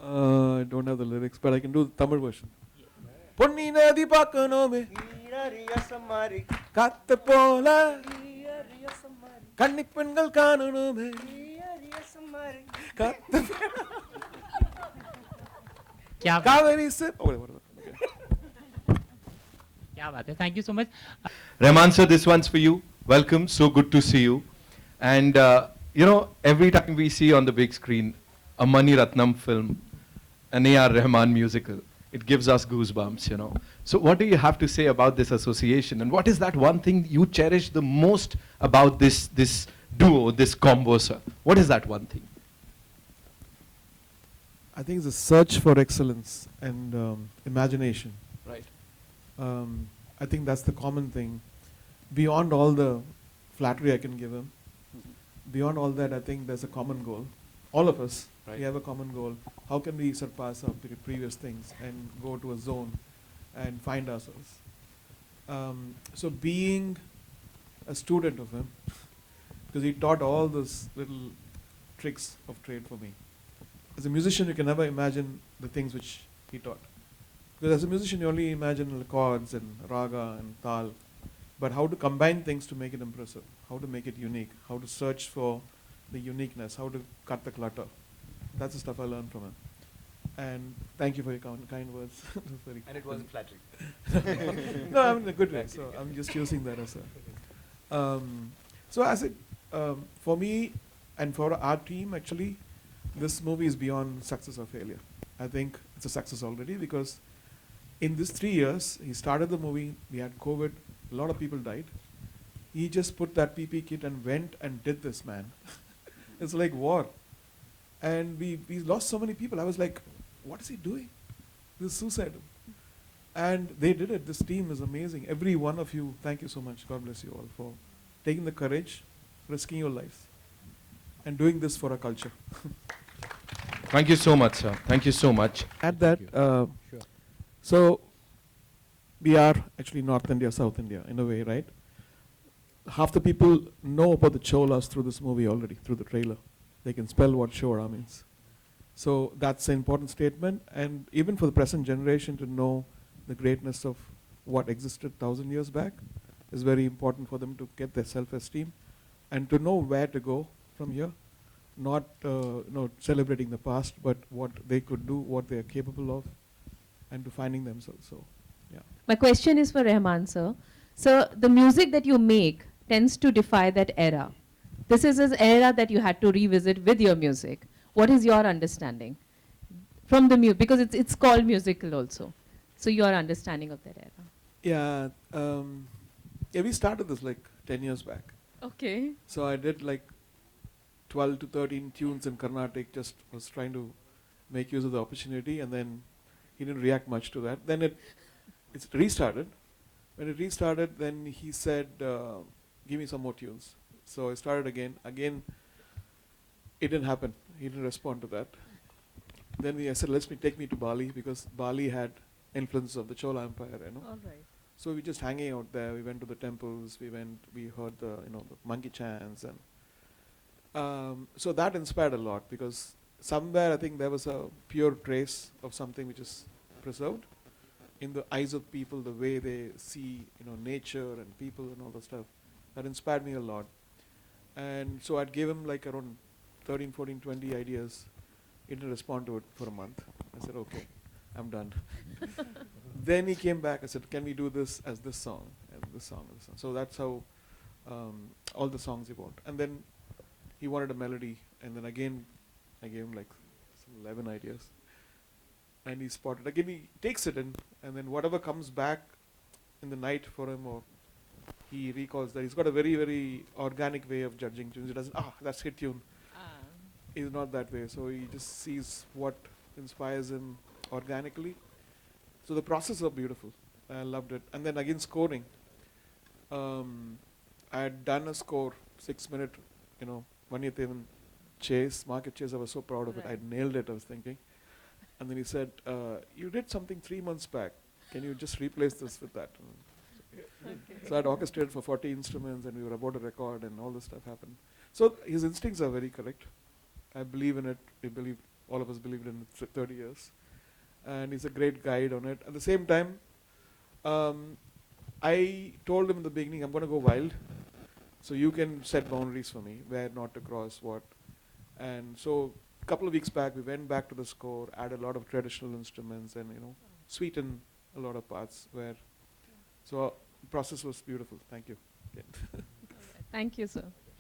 I don't have the lyrics, but I can do the Tamil version. Ponni Nadhi pakkanome katta pola kannik pengal kaananome katta क्या kaveri se. Oh, whatever. क्या बात है. Thank you so much. Rahman sir, this one's for you. Welcome, so good to see you. And every time we see on the big screen a Mani Ratnam film, an A.R. Rahman musical, it gives us goosebumps. So what do you have to say about this association? And what is that one thing you cherish the most about this duo, this combo, sir? What is that one thing? I think it's a search for excellence and imagination. Right. I think that's the common thing. Beyond all the flattery I can give him, beyond all that, I think there's a common goal. All of us, Right. we have a common goal. How can we surpass our previous things and go to a zone and find ourselves? So being a student of him, because he taught all those little tricks of trade for me. As a musician, you can never imagine the things which he taught. Because as a musician, you only imagine the chords and raga and tal. But how to combine things to make it impressive, how to make it unique, how to search for the uniqueness, how to cut the clutter. That's the stuff I learned from him. And thank you for your kind words. And it wasn't flattering. No, I mean in a good way. So I'm just using that as a. So as it, for me and for our team, actually, this movie is beyond success or failure. I think it's a success already because in these 3 years, he started the movie, we had COVID, a lot of people died. He just put that PP kit and went and did this, man. It's like war. And we lost so many people. I was like, what is he doing? This is suicidal. And they did it. This team is amazing. Every one of you, thank you so much. God bless you all for taking the courage, risking your lives, and doing this for our culture. Thank you so much, sir. Thank you so much. At that, so we are actually North India, South India, in a way, right? Half the people know about the Cholas through this movie already, through the trailer. They can spell what Chora means. So that's an important statement. And even for the present generation to know the greatness of what existed 1,000 years back is very important for them to get their self-esteem and to know where to go from here. Not celebrating the past, but what they could do, what they are capable of, and to finding themselves. So, yeah. My question is for Rahman, sir. So the music that you make tends to defy that era. This is an era that you had to revisit with your music. What is your understanding from the music? Because it's called musical also. So your understanding of that era. Yeah, we started this like 10 years back. Okay. So I did like 12 to 13 tunes in Carnatic, just was trying to make use of the opportunity, and then he didn't react much to that. Then it's restarted. When it restarted, then he said, give me some more tunes. So I started again. Again, it didn't happen. He didn't respond to that. Then I said, take me to Bali, because Bali had influence of the Chola Empire, All right. So we just hanging out there. We went to the temples. We heard the monkey chants, and so that inspired a lot, because somewhere I think there was a pure trace of something which is preserved in the eyes of people, the way they see nature and people and all that stuff. That inspired me a lot. And so I'd give him like around 13, 14, 20 ideas. He didn't respond to it for a month. I said, okay, I'm done. Then he came back. I said, can we do this as this song and this song and this song? So that's how all the songs evolved. And then he wanted a melody. And then again, I gave him like 11 ideas. And he spotted. Again, he takes it in. And then whatever comes back in the night for him, or he recalls that. He's got a very, very organic way of judging tunes. He doesn't, that's hit tune. He's not that way. So he just sees what inspires him organically. So the process was beautiful. I loved it. And then again, scoring. I had done a score, 6-minute, Vanyathevan chase, market chase. I was so proud of it. I nailed it, I was thinking. And then he said, you did something 3 months back. Can you just replace this with that? So I had orchestrated for 40 instruments, and we were about to record, and all this stuff happened. So his instincts are very correct. I believe in it. We believe all of us believed in it 30 years. And he's a great guide on it. At the same time, I told him in the beginning, I'm going to go wild. So you can set boundaries for me, where not to cross what. And so a couple of weeks back, we went back to the score, added a lot of traditional instruments and, sweeten a lot of parts so the process was beautiful. Thank you. Thank you, sir.